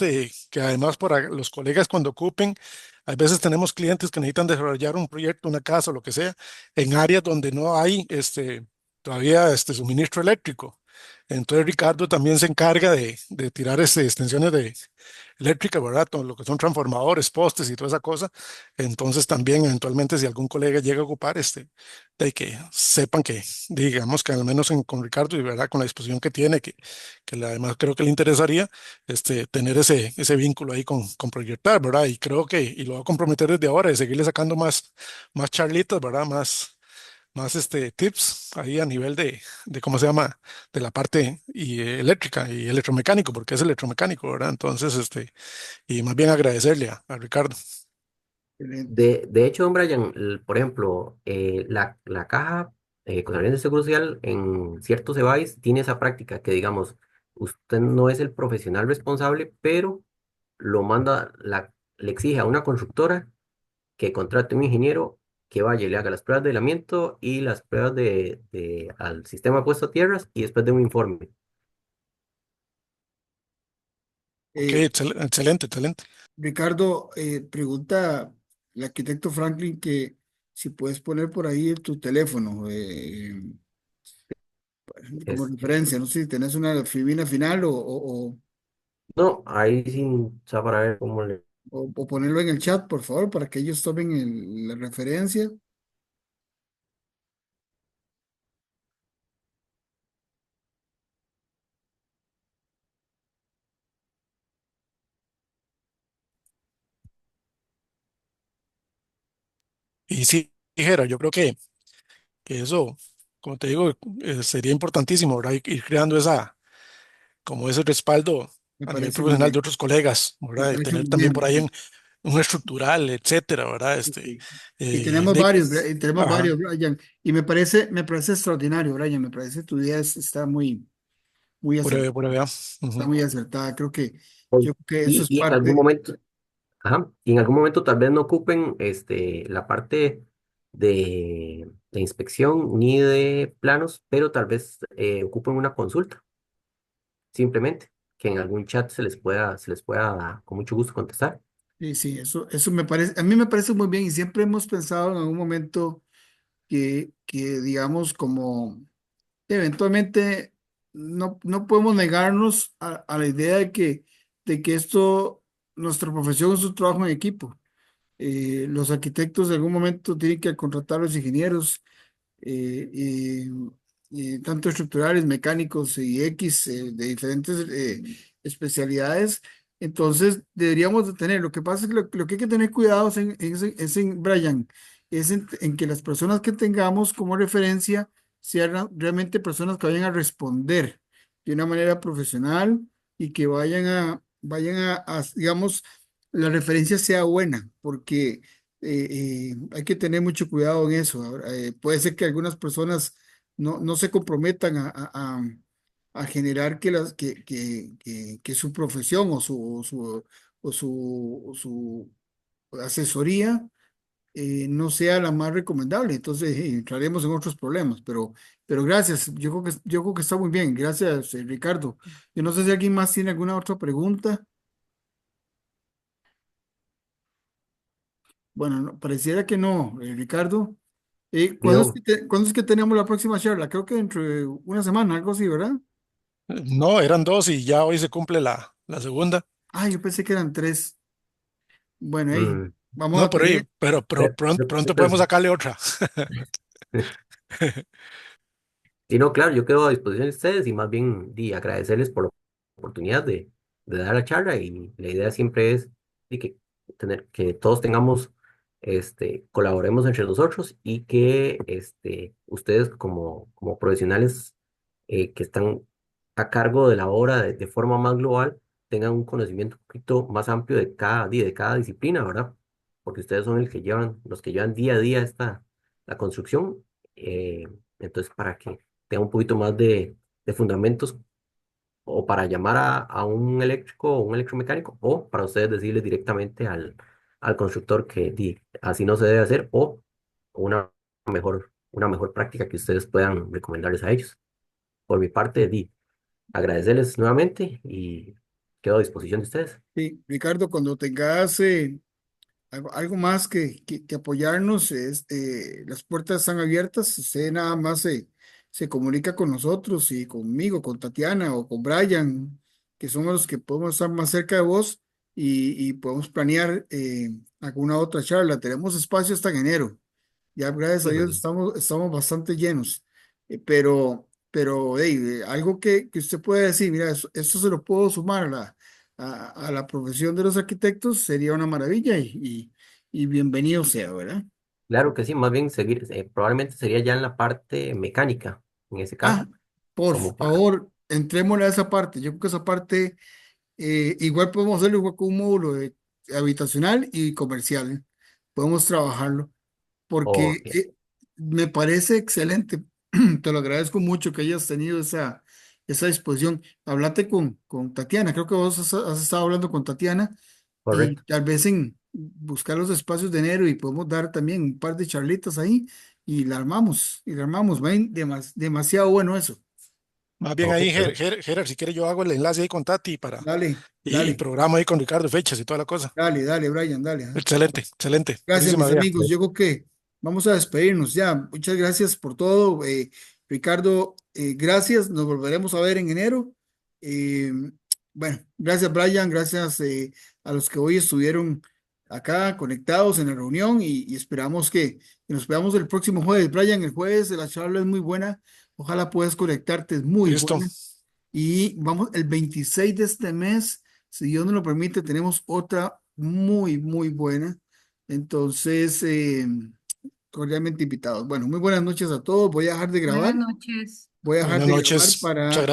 que además para los colegas cuando ocupen, a veces tenemos clientes que necesitan desarrollar un proyecto, una casa o lo que sea, en áreas donde no hay todavía suministro eléctrico. Entonces Ricardo también se encarga de tirar extensiones eléctricas, ¿verdad? Todo lo que son transformadores, postes y toda esa cosa. Entonces también eventualmente si algún colega llega a ocupar de que sepan que, digamos que al menos con Ricardo y verdad, con la disposición que tiene, además creo que le interesaría tener ese vínculo ahí con Proyectar, ¿verdad? Y creo y lo va a comprometer desde ahora de seguirle sacando más charlitas, ¿verdad? Más tips ahí a nivel ¿cómo se llama? De la parte eléctrica y electromecánico, porque es electromecánico, ¿verdad? Entonces, y más bien agradecerle a Ricardo. Excelente. De hecho, don Brian, por ejemplo, la caja costarricense de Seguro Social en ciertos EBAIS tiene esa práctica que, digamos, usted no es el profesional responsable, pero lo manda, le exige a una constructora que contrate un ingeniero que vaya y le haga las pruebas de aislamiento y las pruebas al sistema puesto a tierras y después de un informe. Ok, Eh, excelente, excelente. Ricardo, pregunta el arquitecto Franklin que si puedes poner por ahí tu teléfono como Este, referencia. No sé si tenés una fibina final no, ahí sí, o sea, para ver cómo le... o ponerlo en el chat, por favor, para que ellos tomen la referencia. Y sí, dijera, yo creo que eso, como te digo, sería importantísimo, ¿verdad? Ir creando como ese respaldo Me a nivel parece muy profesional de bien. otros colegas, Me ¿verdad? De parece tener muy también por ahí bien. un estructural, etcétera, ¿verdad? Sí. Y tenemos De que, varios, y tenemos ajá, varios, Brian. Y me parece extraordinario, Brian. Me parece tu idea está muy acertada. por ahí, vea. Está Ujú. muy acertada. Pues, Yo creo que eso Y, es y en algún parte. momento, ajá, y en algún momento tal vez no ocupen la parte de inspección ni de planos, pero tal vez ocupen una consulta, simplemente, que en algún chat se les pueda con mucho gusto contestar. Sí, sí, eso me parece, a mí me parece muy bien y siempre hemos pensado en algún momento que digamos, como eventualmente no podemos negarnos a la idea de que nuestra profesión es un trabajo en equipo. Los arquitectos en algún momento tienen que contratar a los ingenieros, eh, tanto estructurales, mecánicos y X, de diferentes especialidades. Entonces, deberíamos de tener, lo que pasa es que lo que hay que tener cuidado Brian, en que las personas que tengamos como referencia sean realmente personas que vayan a responder de una manera profesional y que digamos, la referencia sea buena, porque hay que tener mucho cuidado en eso. Ahora, puede ser que algunas personas no se comprometan a generar que su profesión o su asesoría no sea la más recomendable. Entonces, entraremos en otros problemas. Pero gracias. Yo creo que está muy bien. Gracias, Ricardo. Yo no sé si alguien más tiene alguna otra pregunta. Bueno, pareciera que no, Ricardo. No, ¿Cuándo es que tenemos la próxima charla? Creo que dentro de una semana, algo así, ¿verdad? No, eran dos y ya hoy se cumple la segunda. Ah, yo pensé que eran tres. Bueno, ahí mm, vamos No, a por ahí, tener. pero pronto podemos sacarle otra. Sí, no, claro, yo quedo a disposición de ustedes y más bien agradecerles por la oportunidad de dar la charla y la idea siempre es que todos tengamos, colaboremos entre nosotros y que ustedes como profesionales que están a cargo de la obra de forma más global tengan un conocimiento un poquito más amplio de cada disciplina, ¿verdad? Porque ustedes son los que llevan día a día la construcción. eh, entonces, para que tenga un poquito más de fundamentos o para llamar a un eléctrico o un electromecánico o para ustedes decirles directamente al constructor que así no se debe hacer o una mejor práctica que ustedes puedan recomendarles a ellos. Por mi parte, agradecerles nuevamente y quedo a disposición de ustedes. Sí, Ricardo, cuando tengas algo más que apoyarnos, las puertas están abiertas. Usted nada más se comunica con nosotros y conmigo, con Tatiana o con Brian, que somos los que podemos estar más cerca de vos y podemos planear alguna otra charla. Tenemos espacio hasta en enero. Ya, gracias a Sí, muy Dios, bien. estamos bastante llenos. Pero algo que usted puede decir, mira, eso se lo puedo sumar a la profesión de los arquitectos, sería una maravilla y bienvenido sea, ¿verdad? Claro que sí, más bien seguir, probablemente sería ya en la parte mecánica, en ese Ah, caso, por como para, favor, entrémosle a esa parte. Yo creo que esa parte, igual podemos hacerlo igual con un módulo habitacional y comercial. Podemos trabajarlo. ok, Porque me parece excelente. Te lo agradezco mucho que hayas tenido esa disposición. Hablate con Tatiana, creo que vos has estado hablando con Tatiana y correcto. tal vez en buscar los espacios de enero y podemos dar también un par de charlitas ahí y la armamos. Ven, demasiado bueno eso. Más bien Ok, ahí, perfecto. Gerer, si quiere yo hago el enlace ahí con Tati para, Dale, y dale, programa ahí con Ricardo fechas y toda la cosa. dale, dale, Brian, dale. ¿Ah? Excelente, excelente. Gracias, Buenísima mis idea. amigos. Yo creo que vamos a despedirnos ya. Muchas gracias por todo. Ricardo, gracias. Nos volveremos a ver en enero. Eh, bueno, gracias, Brian. Gracias a los que hoy estuvieron acá conectados en la reunión y esperamos que nos veamos el próximo jueves. Brian, el jueves la charla es muy buena. Ojalá puedas conectarte, es muy Listo. buena. Y vamos, el 26 de este mes, si Dios nos lo permite, tenemos otra muy, muy buena. Entonces, cordialmente invitados. Bueno, muy buenas noches a todos. Voy a dejar de grabar. Buenas noches. Voy a dejar Buenas de grabar noches. Muchas para gracias.